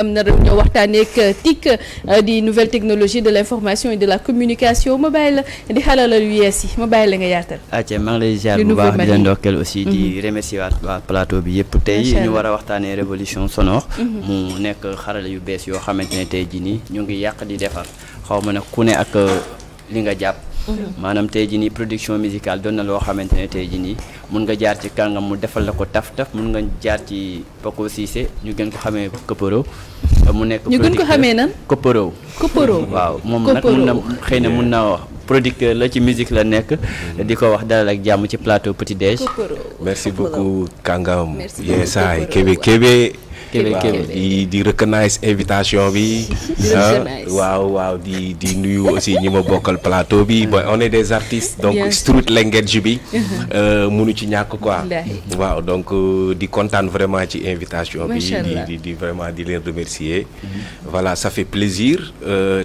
am na ñoo waxtaanee ak TIC di nouvelle technologie de l'information et de la communication ma bàyyi la di xalalal yu yees yi ma bàyyi la nga yaatal. maa ngi lay ziar bu baax di leen ndokkeel aussi di remercier waa plateau bi yëpp tey ñu war a waxtaanee révolution sonore. mu nekk xarala yu bees yoo xamante ne tey jii nii ñu ngi yàq di defar xaw ma nag ku ne ak li nga jàpp. maanaam tey jii nii production musicale doon na loo xamante ne tey jii nii mun nga jaar ci kàngam mu defal la ko taf-taf mun nga jaar ci Paco Cissé ñu gën ko xamee Koporo. mu nekk ñu gën ko xamee nan Koporo. waaw moom nag mun na xëy na mun naa wax producteur la ci musique la nekk. di ko wax dalal ak jàmm ci plateau Petit Déj. merci beaucoup kàngam. yeesaay Kébé. di recognize invitation bi. waaw di nuyu aussi ñi ma bokkal plateau bi. on est des artistes donc street language bi. mënu ci ñàkk quoi. waaw donc di kontaan vraiment ci invitation bi. di vraiment di leen remercier. voilà ça fait plaisir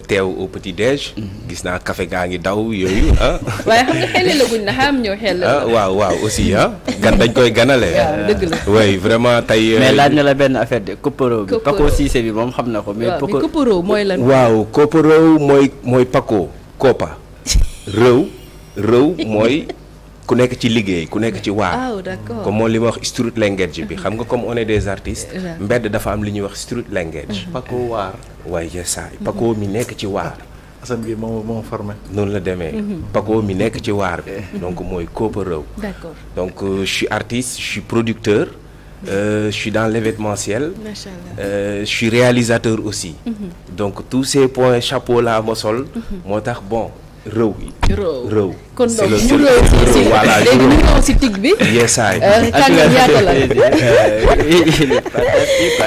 teew au Petit Déj. gis naa café gaa ngi daw yooyu ah. waaye xam nga xel la guñ na xam ñëw xel la. waaw aussi gan dañ koy ganale. dëgg la oui vraiment tey. mais laaj na la benn affaire de Koporo bi Paco Cissé bi moom xam na ko. mais Koporo mooy lan. waaw Koporo mooy Paco Kopa rëw mooy ku nekk ci liggéey ku nekk ci waar. d'accord comme moom li ma wax street language bi xam nga comme on est des artistes. mbedd dafa am li ñuy wax street language. Paco waar. waaye yeesaay Paco mi nekk ci waar. Assane bi moo formé. noonu la demee. Paco mi nekk ci waar bi. donc mooy Koporo. d'accord donc je suis artiste je suis producteur. Je suis dans l'événementiel. Je suis réalisateur aussi. Donc tous ces points chapeau là ma sol. moo tax bon rëw. kon c'est donc ñu rëw si voilà léegi ñu ñëw si TIC bi. yeesaay. kàngam yaata la.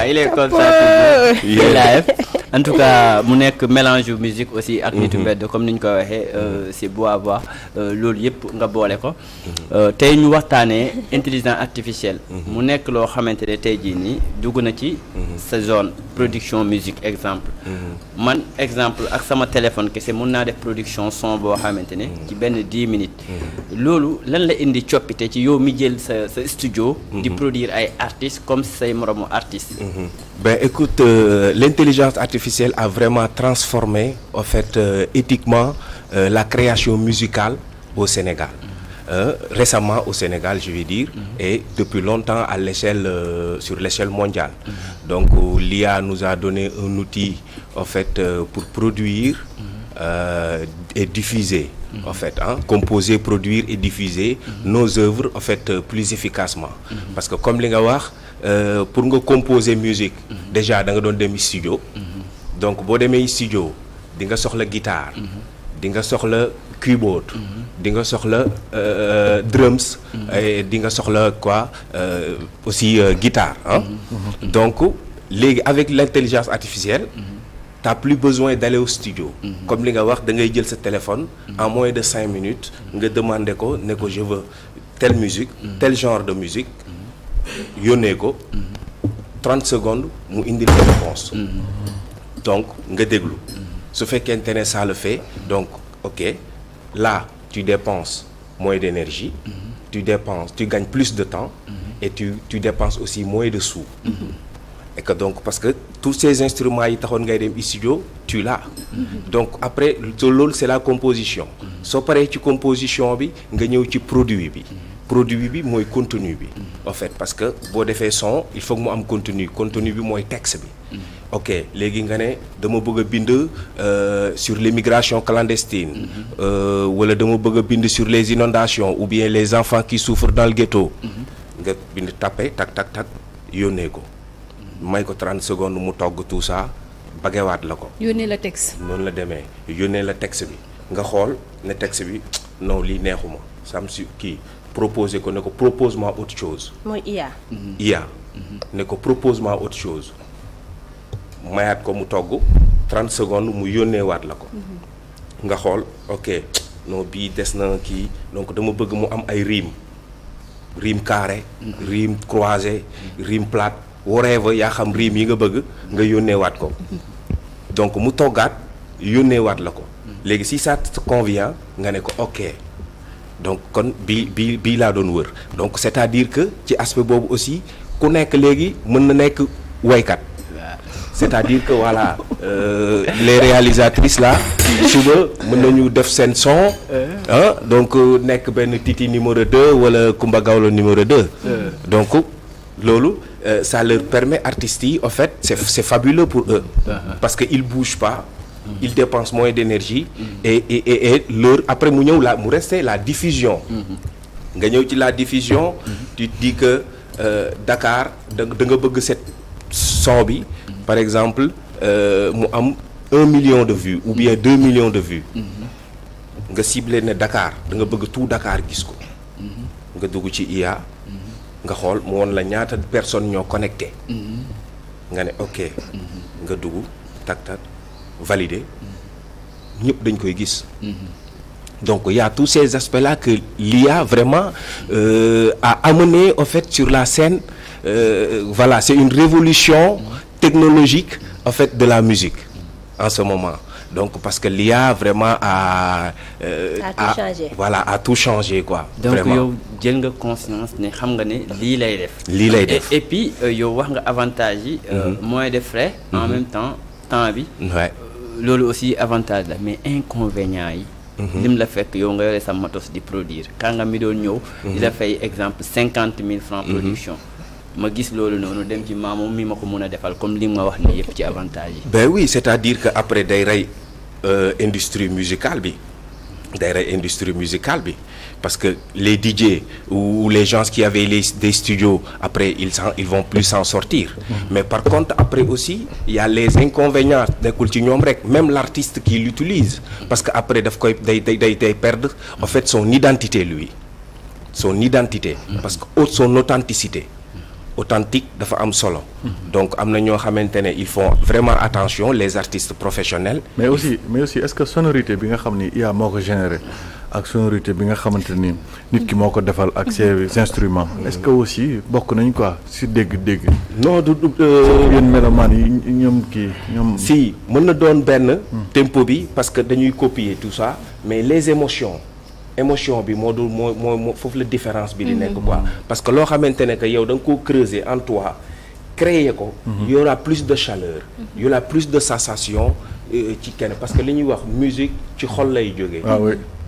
il est comme ça. live en tout cas mu nekk mélange musique aussi ak nitu mbedd comme ni ñu ko waxee c'est beau à voir loolu yëpp nga boole ko. tey ñu waxtaanee intelligence artificielle. mu nekk loo xamante ne tey jii nii dugg na ci sa zone production musique exemple. man exemple ak sama téléphone kese mun naa def production son boo xamante ne ci benn 10 minutes. loolu lan la indi coppite ci yow mi jël sa studio. di produire ay artistes comme say moromu artistes. Ben écoute l'intelligence artificielle a vraiment transformé en fait éthiquement la création musicale au Sénégal. Récemment au Sénégal je vais dire et depuis longtemps à l'échelle sur l'échelle mondiale. Donc l'IA nous a donné un outil en fait pour produire et diffuser en fait composer produire et diffuser nos œuvres en fait plus efficacement. Parce que comme li nga wax pour nga composer musique déjà da nga doon dem studio. donc boo demee studio di nga soxla guitare. di nga soxla keyboard. di nga soxla drums. di nga soxla quoi aussi guitare donc léegi avec l'intelligence artificielle. t'as plus besoin d'aller au studio. comme li nga wax da ngay jël sa téléphone. en moins de 5 minutes. nga demander ko ne ko je veux telle musique. tel genre de musique. yónnee ko. 30 secondes mu indi la réponse. donc nga déglu. su fekkente ne ça le fait donc ok là tu dépenses moins d'énergie. tu gagnes plus de temps. et tu dépenses aussi moins de sous. et que donc parce que tous ces instruments yi taxoon ngay dem studio tu l'as. donc après loolu c'est la composition. soo paree ci composition bi nga ñëw ci produit bi mooy contenu bi. en fait parce que boo defee son il faut que mu am contenu bi mooy texte bi. ok léegi nga ne dama bëgg a bind sur l'immigration clandestine. wala dama bëgg a bind sur les inondations ou bien les enfants qui souffrent dans le ghetto. nga bind tapé tak yónnee ko. may ko 30 secondes mu togg tout ça bagewaat la ko. yónnee la texte. noonu la demee yónnee la texte bi nga xool ne texte bi non lii neexuma sam si kii proposer ko ne ko propose-moi autre chose. mooy IA. IA ne ko propose-moi autre chose mayaat ko mu togg 30 secondes mu yónneewaat la ko. nga xool ok non bii des na kii donc dama bëgg mu am ay rime carré. rime croisé rime plate. whatever yaa xam riim yi nga bëgg nga yónneewaat ko donc mu toggaat yónneewaat la ko léegi si ça te convient nga ne ko ok donc kon bii laa doon wër donc c'est-à-dire que ci aspect boobu aussi ku nekk léegi mën na nekk waykat c'est-à-dire que voilà les réalisatrices là suba mën nañu def seen son donc nekk benn Titi numéro 2 wala Kumba Gawlo numéro 2 donc loolu ça leur permet artistes yi en fait c'est fabuleux pour eux parce que ils bougent pas ils dépensent moins d'énergie et leur après mu ñëw mu reste la diffusion nga ñëw ci la diffusion tu dis que Dakar da nga bëgg set son bi par exemple mu am 1 million de vues ou bien 2 millions de vues nga ciblé ne Dakar da nga bëgg tout Dakar gis ko nga dugg ci IA nga xool mu woon la ñaata personnes ñoo connecté nga ne ok nga dugg tak validé ñëpp dañ koy gis donc il y a tous ces aspects-là que l'IA vraiment a amené en fait sur la scène voilà c'est une révolution technologique en fait de la musique en ce moment donc parce que l'IA vraiment a tout changé. Voilà a tout changé quoi. Donc vraiment. yow jël nga conscience ne xam nga ne lii lay def. lii lay def et puis yow wax nga avantage yi. moins de frais. En même temps bi. Ouais. Loolu aussi avantage la mais inconvénient yi. lim la fekk yow nga yore sa matos di produire quand nga mi doon ñëw. di la fay exemple 50 000 francs production. ma gis loolu noonu dem ci maamu mi ma ko mën a defal comme li ma wax ni yëpp ci avantage yi. Ben oui c'est-à-dire que après day rey industrie musicale bi parce que les DJ ou les gens qui avaient des studios après ils vont plus s'en sortir mais par contre après aussi il y a les inconvénients nekkul ci ñoom rek même l'artiste qui l'utilise parce que après daf koy day perdre en fait son identité lui parce que son authenticité authentique dafa am solo donc am na ñoo xamante ne ils font vraiment attention les artistes professionnels mais aussi est-ce que sonorité bi nga xam ni IA moo ko généré ak sonorité bi nga xamante ni nit ki moo ko defal ak ses instruments est-ce que aussi bokk nañ quoi si dégg-dégg non du yéen mélomanes yi ñoom si mën na doon benn tempo bi parce que dañuy copier tout ça mais les émotion bi moo foofu la différence bi di nekk quoi parce que loo xamante ne que yow da nga koo creuser en toi créer ko il y aura plus de chaleur il y aura plus de sensation ci kenn parce que li ñuy wax musique ci xol lay jógee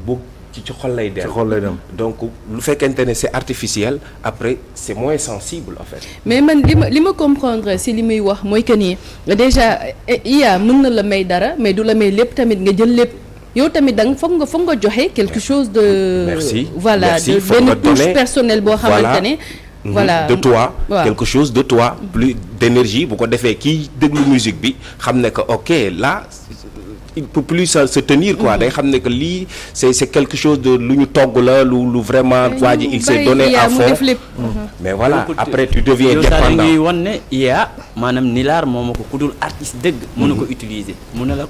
bu ci xol lay dem donc lu fekkente ne c'est artificiel après c'est moins sensible en fait mais man li ma comprendre si li muy wax mooy que ni déjà IA mën na la may dara mais du la may lépp tamit nga jël lépp yow tamit da nga foog nga joxe quelque chose de voilà de benn touche personnelle boo xamante ne voilà de toi quelque chose de toi plus d'énergie bu ko defee kii déglu musique bi xam ne que ok là il peut plus se tenir quoi day xam ne que lii c'est quelque chose de lu ñu togg la lu vraiment waa ji il s'est donné à fond mais voilà après tu deviens dépendant yow wan ne IA maanaam nilaar moo ma ko ku dul artiste dëgg mënu ko utiliser mën na la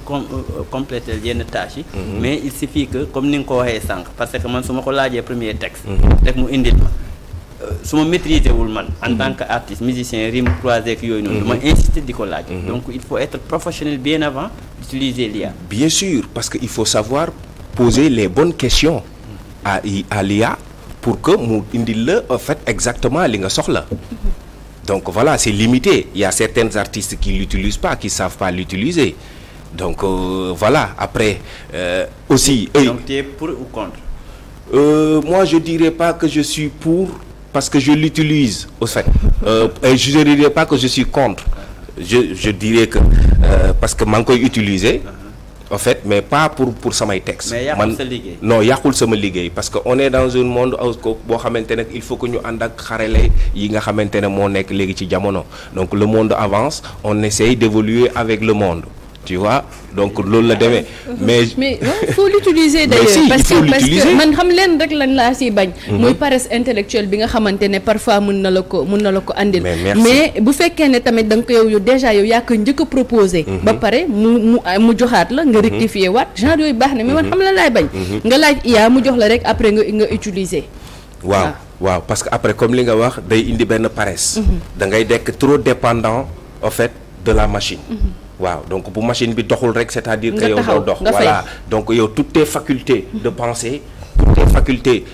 compléter yenn tâches yi mais il suffit que comme ni nga ko waxee sànq parce que man su ma ko laajee premier texte rek mu indil ma su ma maîtriser wul man en tant que artiste musicien rime croisé ak yooyu noonu dama insister di ko laaj donc il faut être professionnel bien avant d'utiliser l'IA bien sûr parce que il faut savoir poser les bonnes questions à l'IA pour que mu indil la en fait exactement li nga soxla donc voilà c'est limité il y a certains artistes qui l'utilisent pas qui savent pas l'utiliser donc voilà après aussi donc tu es pour ou contre moi je dirais pas que je suis pour parce que je l'utilise au fait et je ne dirais pas que je suis contre je dirais que parce que maa ngi koy utiliser en fait mais pas pour samay textes mais yàqul sa liggéey non yàqul sama liggéey parce que on est dans un monde boo xamante ne il faut que ñu ànd ak xarale yi nga xamante ne moo nekk léegi ci jamono donc le monde avance on essaye d'évoluer avec le monde tu vois donc loolu la demee mais faut l'utiliser d'ailleurs si, parce que man xam leen rek lañ laa siy bañ mooy paresse intellectuelle bi nga xamante ne parfois mën na la ko andil mais bu fekkee ne tamit da nga ko yow déjà yow yaa ko njëkk a proposé ba pare mu joxaat la nga rectifier waat genre yooyu baax na mais man xam la laay bañ nga laaj IA mu jox la rek après nga utiliser waaw parce que après comme li nga wax day indi benn paresse da ngay dekk trop dépendant en fait de la machine waaw donc bu machine bi doxul rek c'est-à-dire que yow doo dox voilà donc yow toutes tes facultés de penser toutes tes facultés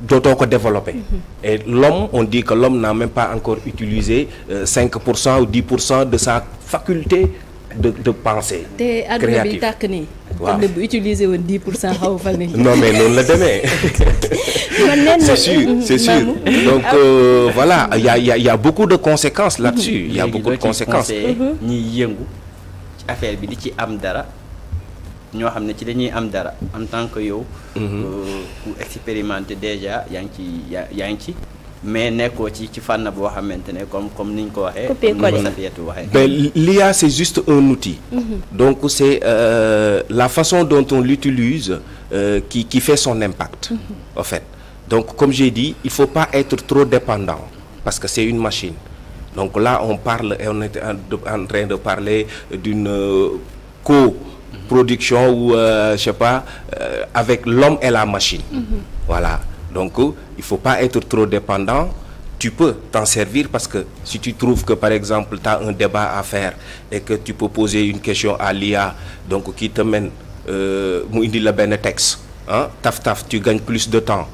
dootoo ko développer. Et l'homme, on dit que l'homme n'a même pas encore utilisé 5% ou 10% de sa faculté de penser te àdduna bi tàkk nii. waaw te bu utiliser woon 10% xaw fa ni. non mais noonu la demee. c'est sûr donc voilà il y a beaucoup de conséquences là-dessus. Il y a beaucoup de conséquences. ñiy yëngu ci affaire bi di ci am dara ñoo xam ne ci dañuy am dara en tant que yow. ku expérimenté déjà yaa ngi ci. mais nekkoo ci fànn boo xamante ne comme niñ ko waxee. comme Safiatou waxee. Ben l'IA c'est juste un outil. Donc c'est la façon dont on l'utilise qui fait son impact. En fait donc comme j'ai dit il faut pas être trop dépendant parce que c'est une machine. Donc là on est en train de parler d'une co-production ou je sais pas avec l'homme et la machine. Voilà. Donc, il ne faut pas être trop dépendant. Tu peux t'en servir parce que si tu trouves que, par exemple, tu as un débat à faire et que tu peux poser une question à l'IA, donc qui te mène, mu indi la benn texte, hein, taf, tu gagnes plus de temps.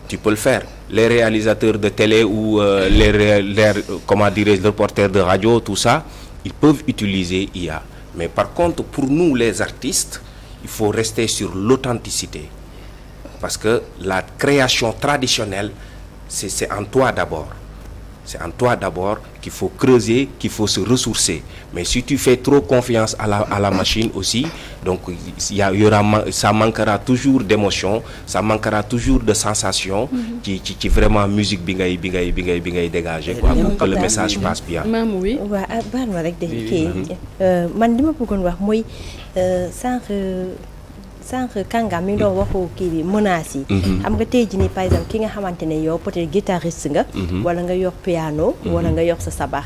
Tu peux le faire. Les réalisateurs de télé ou les reporters de radio, tout ça, ils peuvent utiliser IA. Mais par contre, pour nous, les artistes, il faut rester sur l'authenticité. Parce que la création traditionnelle, c'est en toi d'abord. C'est en toi d'abord qu'il faut creuser, qu'il faut se ressourcer. Mais si tu fais trop confiance à la machine aussi, donc ça manquera toujours d'émotion, ça manquera toujours de sensation qui vraiment musique bi ngay dégager quoi, pour que le message passe bien. Maam oui. waaw baal ma rek de kii man li ma bëggoon wax mooy sànq kàngaam mi ngi doon waxu kii bi menaces yi. xam nga tey jii nii par exemple ki nga xamante ne yow peut-être guitariste nga. wala nga yor piano. wala nga yor sa sabar.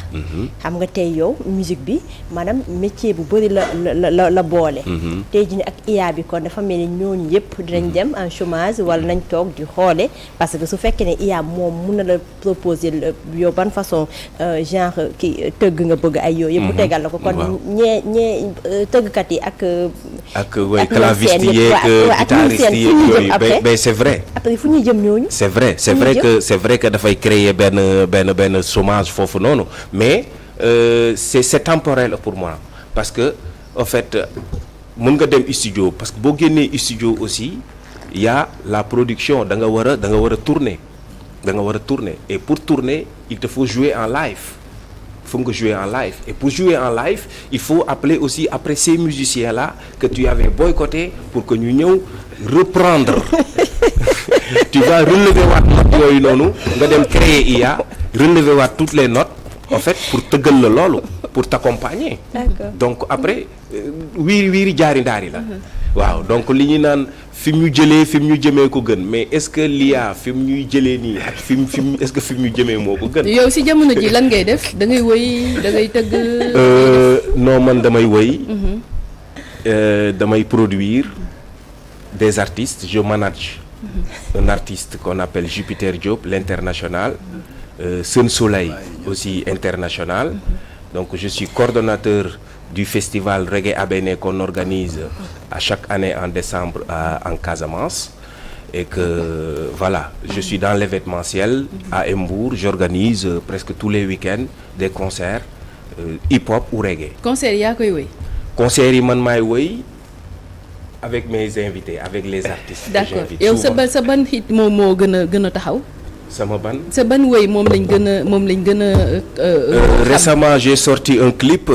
xam nga tey yow musique bi maanaam métier bu bëri la boole. tey jii nii ak IA bi kon dafa mel ni ñooñu yëpp dinañ dem en chômage wala nañ toog di xoole parce que su fekkee ne IA moom mun na la proposer yow ban façon genre kii tëgg nga bëgg ay yooyu yëpp. tegal la ko kon ñee tëggkat yi ak claviste guitariste mais c'est vrai. après fu ñuy jëm ñooñu. c'est vrai que dafay créer benn chômage foofu noonu mais c'est temporel pour moi parce que en fait mën nga dem studio parce que boo génnee studio aussi il y a la production da nga war a tourner et pour tourner il te faut jouer en live. Faut que jouer en live et pour jouer en live il faut appeler aussi après ces musiciens là que tu avais boycotté pour que ñu ñëw reprendre tu vas relever waat notes yooyu noonu nga dem créer IA relever waat toutes les notes en fait pour tëggal la loolu pour t'accompagner. D'accord. Donc après wiiri jaari ndaari la. waaw donc li ñu naan fi mu ñu jëmee ko gën mais est-ce que l'IA fi mu ñuy jëlee nii ak est-ce que fi mu ñu jëmee moo ko gën. yow si jamono ji lan ngay def da ngay woy da ngay tëgg. non man damay woy. damay produire des artistes je manage. un artiste qu'on appelle Jupiter Diop l'international. Sun Soleil aussi international. Donc je suis coordonnateur du festival Reggae Abéné qu'on organise à chaque année en décembre en Casamance et que voilà je suis dans l'événementiel à Mbour. J'organise presque tous les week-ends des concerts hip-hop ou reggae. concert yaa koy woy. concerts yi man maay woy avec mes invités avec les artistes. D'accord yow sa ban hit moom moo gën a taxaw. sama ban. sa ban woy moom lañ gën a. Récemment j'ai sorti un clip.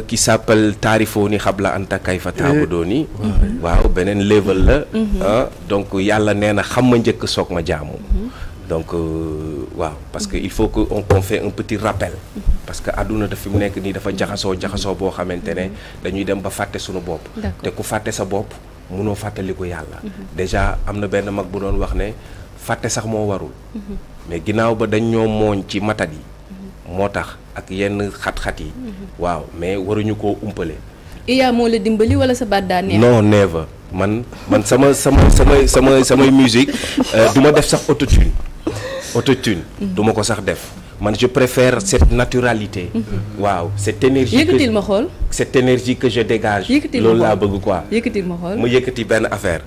Qui s'appelle Taarifooni Xabla Anta Kayfa Taabudooni. waaw beneen level la. donc yàlla nee na xam ma njëkk soog ma jaamu. donc waaw parce que il faut que on fait un petit rappel. parce que àdduna dafa mu nekk nii dafa jaxasoo boo xamante ne dañuy dem ba fàtte suñu bopp. te ku fàtte sa bopp munoo fàttaliku yàlla. déjà am na benn mag bu doon wax ne fàtte sax moo warul. mais ginnaaw ba dañ ñoo mooñ ci matat yi. moo tax ak yenn xat-xat yi. waaw mais waruñu koo umpale. IA moo la dimbali wala sa baat daa neex. non never man samay musique du ma def sax autotune du ma ko sax def man je préfère cette naturalité. waaw cette énergie. yëkkatil ma xool. cette énergie que je dégage. yëkkatil ma loolu laa bëgg quoi. yëkkatil ma xool mu yëkkati benn affaire.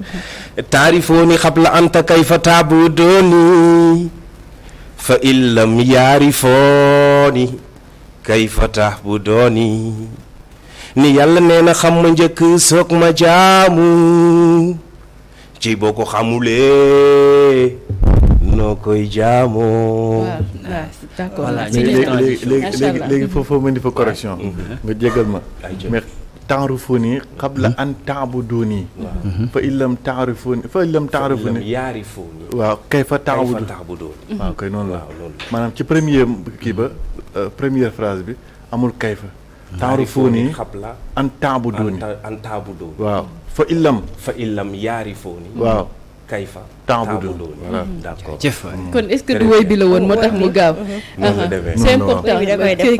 taarifooni xabla anta kayfa taabudooni fa illam yaarifooni kayfa taabudooni ni yàlla nee na xam ma njëkk soog ma jaamu ci boo ko xamulee noo koy jaamoo. waaw d'accord. Voilà, léegi foofu ma indi fa correction. nga jégal ma. mais taarifuni qabla an ta'buduni. fa illam ta'rifuni fa illam ta'rifuni yaarifooni. waaw kayfa ta'budu. waaw kay noonu la maanaam ci premier kii ba première phrase bi amul kayfa. taarifuni qabla an ta'buduni. an ta'buduni. waaw fa illam yaarifooni. waaw kayfa ta'buduni. voilà d'accord. kon est-ce que du woy bi la woon moo tax mu gaaw. noonu la demee. c'est important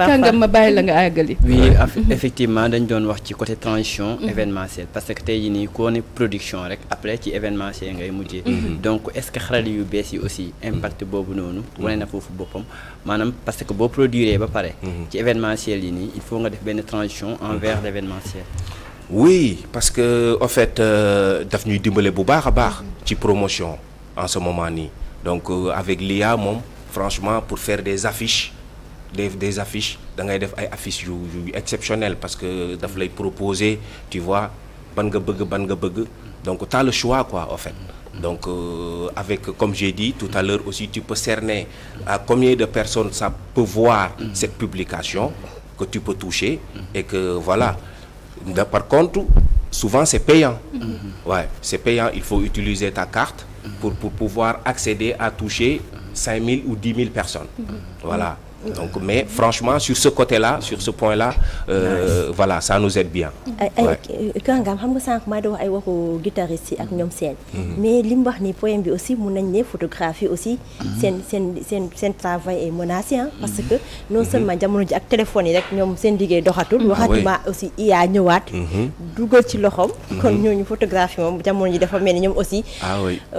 kàngam ma bàyyi la nga àggali. oui effectivement dañ doon wax ci côté transition événementielle parce que tey jii nii koo ne production rek après ci événementiel ngay mujjee. donc est-ce que xarale yu bees yi aussi impact boobu noonu wane na foofu boppam maanaam parce que boo produire ba pare. ci événementiel yi nii il faut nga def benn transition envers l'événementiel. oui parce que en fait daf ñuy dimbale bu baax a baax ci promotion en ce moment nii donc avec l'IA moom franchement pour faire des affiches des affiches da ngay def ay affiches yu exceptionnelles parce que daf lay proposer tu vois ban nga bëgg donc t'as le choix quoi en fait donc avec comme j'ai dit tout à l'heure aussi tu peux cerner à combien de personnes ça peut voir cette publication que tu peux toucher et que voilà. Par contre, souvent c'est payant. Ouais, c'est payant. Il faut utiliser ta carte pour pouvoir accéder à toucher 5 000 ou 10 000 personnes. Voilà. Donc, mais franchement, sur ce côté-là, sur ce point-là, voilà, ça nous aide bien. Kangam xam nga sànq maa di wax ay waxu guitariste yi ak ñoom seen. mais li mu wax ni poème bi aussi mun nañ ne photographie aussi. seen travail est menacé parce que non seulement jamono ji ak téléphone yi rek ñoom seen liggéey doxatul. waxatuma aussi IA ñëwaat. dugal ci loxoom. kon ñooñu photographie moom jamono ji dafa mel ni ñoom aussi.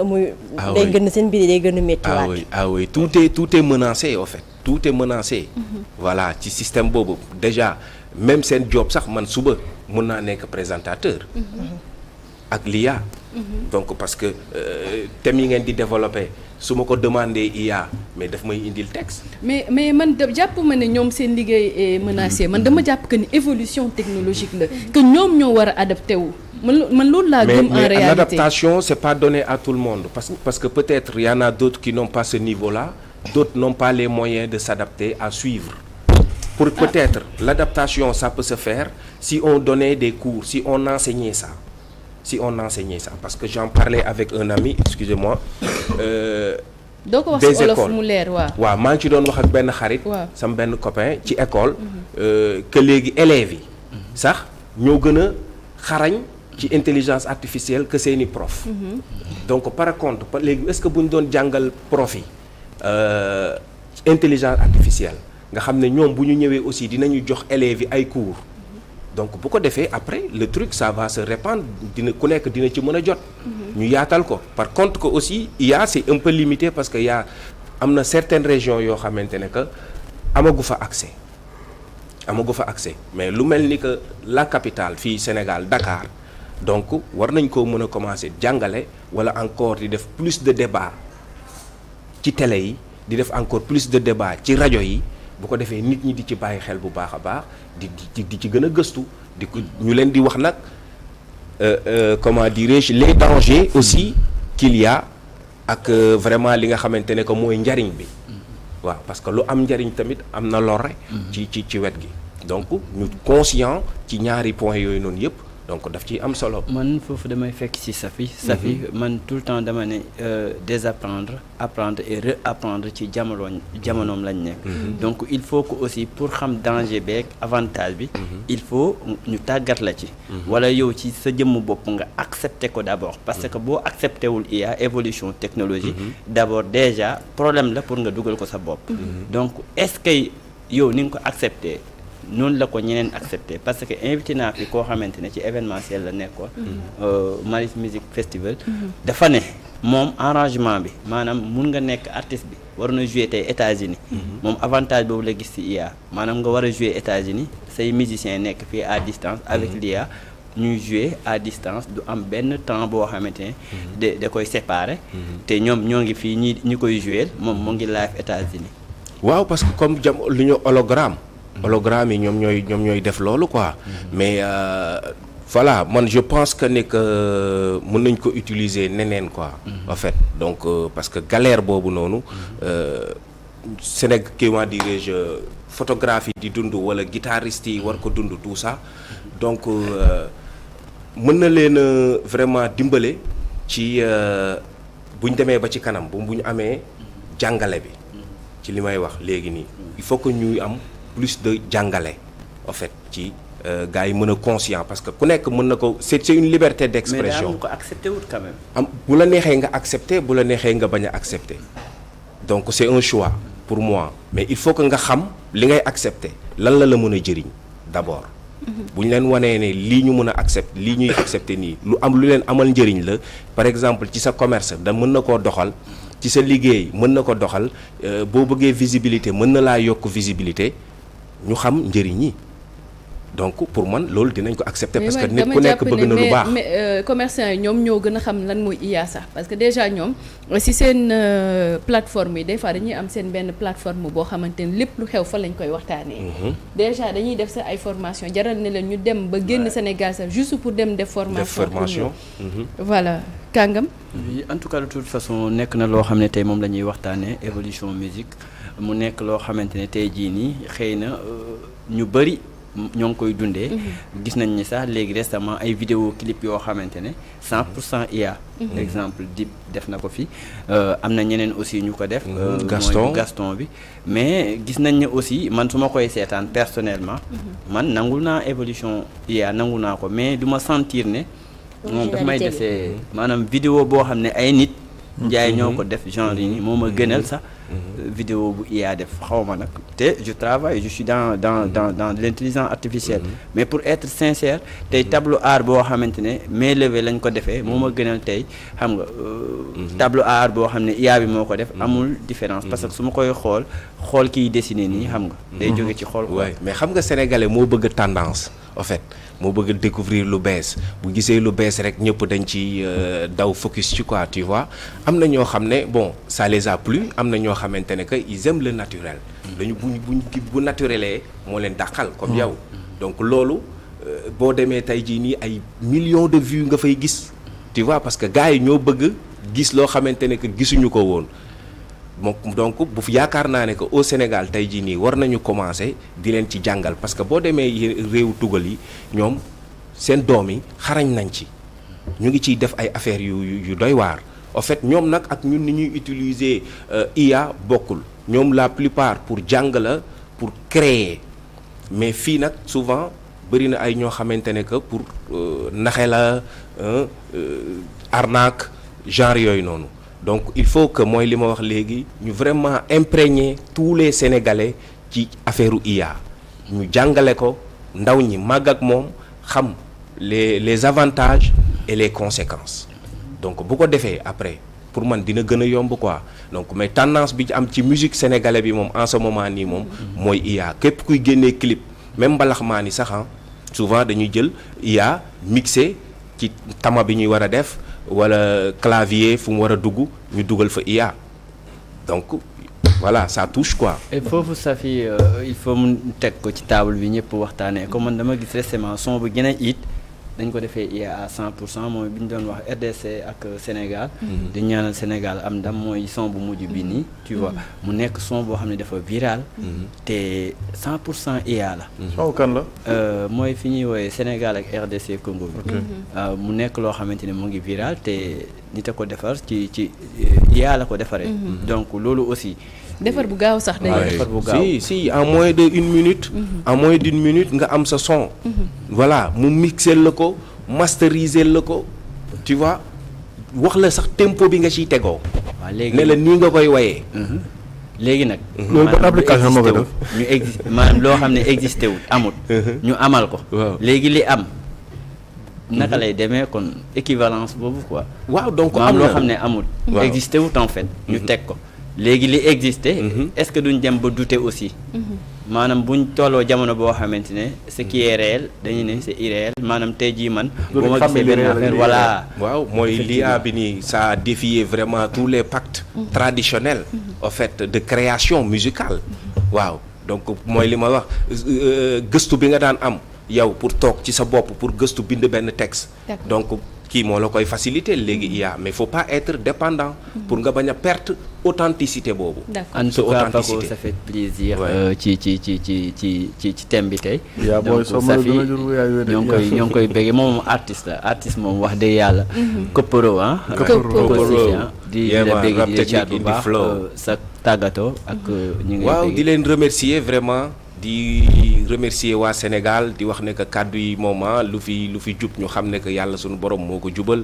muy day gën seen mbir yi day gën a méttiwaat. ah oui tout est menacé en fait. Tout est menacé. Voilà ci système boobu déjà même seen job sax man suba mun naa nekk présentateur. ak l'IA. donc parce que thèmes yi ngeen di développer su ma ko demandé IA mais daf may indil texte. mais man jàpp ma ne ñoom seen liggéey est menacé man dama jàpp que ni évolution technologique la. que ñoom ñoo war a adapté wu. man loolu laa gëm en réalité. mais l'adaptation c'est pas donné à tout le monde parce que peut-être il y en a d'autres qui n'ont pas ce niveau-là. D'autres n'ont pas les moyens de s'adapter à suivre. Pour peut-être l'adaptation ça peut se faire si on donnait des cours, si on enseignait ça. Parce que j'en parlais avec un ami, excusez-moi. doo ko wax ci olof mu leer waaw maa ngi ci doon wax ak benn xarit. sama benn copain ci école. que léegi élèves yi. sax ñoo gën a xarañ ci intelligence artificielle que seeni prof. donc par contre léegi est-ce que bu ñu doon jàngal prof yi. Intelligence artificielle nga xam ne ñoom bu ñu ñëwee aussi dinañu jox élèves yi ay cours donc bu ko defee après le truc ça va se répandre ku nekk dina ci mën a jot. ñu yaatal ko par contre que aussi IA c'est un peu limité parce que am na certaines régions yoo xamante ne que amagu fa accès mais lu mel ni que la capitale fii Sénégal Dakar donc war nañ koo mën a commencer jàngale wala encore di def plus de débat. ci télé yi di def encore plus de débat ci rajo yi bu ko defee nit ñi di ci bàyyi xel bu baax a baax di ci gën a gëstu ñu leen di wax nag comment dirais-je les dangers aussi qu'il y a ak vraiment li nga xamante ne que mooy njariñ bi waaw parce que lu am njariñ tamit am na lore ci wet gi donc ñu conscient ci ñaari points yooyu noonu yëpp donc daf ci am solo. man foofu damay fekk ci Safi man tout le temps dama ne désapprendre apprendre et réapprendre ci jamonoom lañ nekk. donc il faut que aussi pour xam danger beeg avantage bi. il faut ñu tàggat la ci. wala yow ci sa jëmm bopp nga accepter ko d'abord parce que boo accepté wul IA évolution technologie. d'abord déjà problème la pour nga dugal ko sa bopp. donc est-ce que yow ni nga ko accepté. noonu la ko ñeneen accepté parce que invité naa fi koo xamante ne ci événementiel la nekkoon. Maris Music Festival. dafa ne moom arrangement bi maanaam mun nga nekk artiste bi war na jouer tey États-Unis moom avantage boobu la gis ci IA maanaam nga war a jouer États-Unis say musiciens nekk fii à distance avec l'IA ñuy jouer à distance du am benn temps boo xamante ne da koy séparer te ñoom ñoo ngi fii ñi koy jouer moom mu ngi live États-Unis waaw parce que comme lu ñu hologramme yi ñoom ñooy def loolu quoi mais voilà man je pense que ne que mën nañ ko utiliser neneen quoi en fait donc parce que galère boobu noonu Sénégal comment dirais-je photographie di dund wala guitariste yi war ko dund tout ça donc mën na leen vraiment dimbale ci bu ñu demee ba ci kanam bu ñu amee jàngale bi ci li may wax léegi nii il faut que ñuy am plus de jàngale en fait ci gars yi mën a conscient parce que ku nekk mën na ko c'est une liberté d'expression. mais daa ko accepté wut quand même. bu la neexee nga accepter bu la neexee nga bañ a accepter donc c'est un choix pour moi mais il faut que nga xam li ngay accepter lan la mën a jëriñ d'abord. bu ñu leen wanee ne lii ñu mën a accepter lii ñuy accepter nii lu leen amal njëriñ la par exemple ci sa commerce da mën na koo doxal ci sa liggéey mën na ko doxal boo bëggee visibilité mën na laa yokk visibilité ñu xam njëriñ yi donc pour man loolu dinañ ko accepter parce que nit ku nekk bëgg na lu baax mais commerçants yi ñoom ñoo gën a xam lan mooy IA sax parce que déjà ñoom si seen plateforme yi des fois dañuy am seen benn plateforme boo xamante ni lépp lu xew fa lañ koy waxtaanee. déjà dañuy def sa ay formation jaral ne leen ñu dem ba génn Sénégal sax juste pour dem def formation. Voilà Kangam. oui en tout cas de toute façon nekk na loo xam ne tey moom la ñuy waxtaanee évolution musique mu nekk loo xamante ne tey jii nii xëy na ñu bari. ñoo ngi koy dundee. gis nañ ni sax léegi récemment ay vidéo clip yoo xamante ne 100% IA. exemple Dip def na ko fi am na ñeneen aussi ñu ko def. Gaston bi mais gis nañ ne aussi man su ma koy seetaan personnellement. man nangul naa évolution IA nangul naa ko mais du ma sentir ne. moom daf may desee maanaam vidéo boo xam ne ay nit. njaay ñoo ko def genre yi nii moo ma gënal sax. vidéo bu IA def xaw ma nag te je travaille je suis dans l'intelligence artificielle mais pour être sincère tey tableau art boo xamante ne main levée lañ ko defee moo ma gënal tey xam nga tableau art boo xam ne IA bi moo ko def amul différence parce que su ma koy xool kiy dessiner nii xam nga day jóge ci xool quoi mais xam nga sénégalais moo bëgg tendance en fait moo bëgg découvrir lu bees bu gisee lu bees rek ñëpp dañ ci daw focus ci quoi tu vois am na ñoo xam ne bon ça les a plu am na ñoo xamante ne que ils aiment le naturel dañu bu naturelee moo leen dàqal comme yow donc loolu boo demee tey jii nii ay millions de vues nga fay gis tu vois parce que gars yi ñoo bëgg gis loo xamante ne que gisuñu ko woon donc bu yaakaar naa ne que au Sénégal tey jii nii war nañu commencer di leen ci jàngal parce que boo demee réewu tugal yi ñoom seen doom yi xarañ nañ ci ñu ngi ciy def ay affaires yu doy waar en fait ñoom nag ak ñun ni ñuy utiliser IA bokkul ñoom la plupart pour jàng la pour créer mais fii nag souvent bëri na ay ñoo xamante ne que pour naxe la arnaque genre yooyu noonu donc il faut que mooy li ma wax léegi ñu vraiment imprégner tous les Sénégalais ci affaire IA ñu jàngale ko ndaw ñi màgg ak moom xam les avantages et les conséquences donc bu ko defee après pour man dina gën a yomb quoi donc mais tendance bi ci am ci musique sénégalais bi moom en ce moment nii moom mooy IA képp kuy génnee clip même mbalaxmaan yi sax souvent dañuy jël IA mixé ci tama bi ñuy war a def wala clavier fu mu war a dugg ñu dugal fa IA donc voilà ça touche quoi. et foofu Safi il faut mu teg ko ci table bi ñëpp waxtaanee comme man dama gis récemment son bu gën a it dañ ko defee IA à 100% mooy bi ñu doon wax RDC ak Sénégal. di ñaanal Sénégal am ndam mooy son bu mujj bi nii. tu vois mu nekk son boo xam ne dafa viral. te 100% IA la. son kan la. mooy fi ñuy woowee Sénégal ak RDC Congo bi. mu nekk loo xamante ne mu ngi viral te nit a ko defar ci IA la ko defaree. donc loolu aussi. defar bu gaaw sax day defar bu gaaw si en moins de une minute. en moins d'une minute nga am sa son. voilà mu mixer la ko masteriser la ko tu vois wax la sax tempo bi nga ciy tegoo. waaw léegi ne la nii nga koy wayee. léegi nag. loolu ban application moo ko def ñu existe maanaam loo xam ne existé wul amul. ñu amal ko. léegi li am. naka lay demee kon équivalence boobu quoi. waaw donc am loo xam ne amul. existé wut en fait ñu teg ko. léegi li existé est-ce que duñ dem ba douter aussi maanaam buñ tolloo jamono boo xamante ne ce qui est réel dañu ne c'est irréel maanaam tey jii man bu ma gisee benn affaire voilà waaw mooy l'IA bi nii ça a défié vraiment tous les pactes traditionnels en fait de création musicale waaw donc mooy li ma wax gëstu bi nga daan am yow pour toog ci sa bopp pour gëstu bind benn texte donc kii moo la koy faciliter léegi IA mais faut pas être dépendant pour nga bañ a perte authenticité boobu. En tout cas Paco, ça fait plaisir ci thème bi tey. donc Safi ñoo ngi koy béggee moom artiste moom wax dëgg yàlla. Koporo di la béggee di la caat bu baax sa tàggatoo ak ñi ngi waaw di leen remercier vraiment. di remercier waa Sénégal di wax ne que kàddu yi moom lu fi jub ñu xam ne que yàlla suñu borom moo ko jubal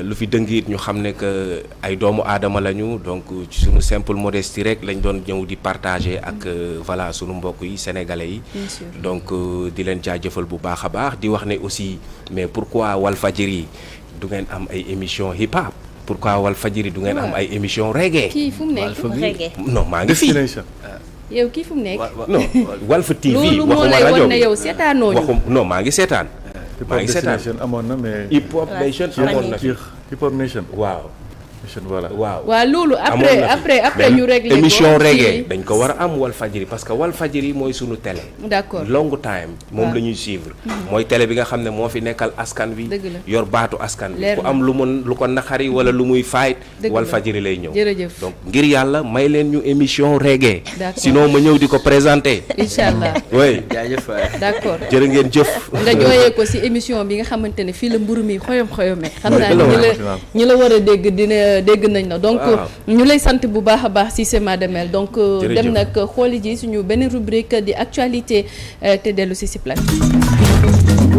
lu fi dëng it ñu xam ne que ay doomu aadama lañu donc ci suñu simple modestie rek lañ doon ñëw di partager ak voilà suñu mbokk yi sénégalais yi. donc di leen jaajëfal bu baax a baax di wax ne aussi mais pourquoi Walfadjri du ngeen am ay émission hip hop pourquoi Walfadjri du ngeen am ay émission reggae. kii fu mu nekk reggae non maa ngi fi. yow kii fu mu nekk. non Walf TV loolu moo lay wan ne yow seetaanoo ñu. non maa ngi seetaan. maa ngi seetaan amoon na mais. Hip Hop Nation amoon na fi. Hip Hop Nation. waaw. voilà. waaw loolu après ñu réglé ko émission reggae dañ ko war a am Walfadjri parce que Walfadjri mooy sunu télé. d'accord long time moom la ñuy suivre. mooy télé bi nga xam ne moo fi nekkal askan wi. yor baatu askan wi. ku am lu ko naxari wala lu muy faayit. Walfadjri lay ñëw. jërëjëf donc ngir yàlla may leen ñu émission reggae. sinon ma ñëw di ko présenter. inch'Allah. oui jaajëf d'accord jërë ngeen jëf. nga jooyee ko ci émission bi nga xamante ne fii la mburu mi xoyom-xoyome. xam naa ñi la war a dégg nañ la donc ñu lay sant bu baax a baax ci Sema Damel donc dem nag xooli ji suñu benn rubrique di actualité te dellu ci plateau.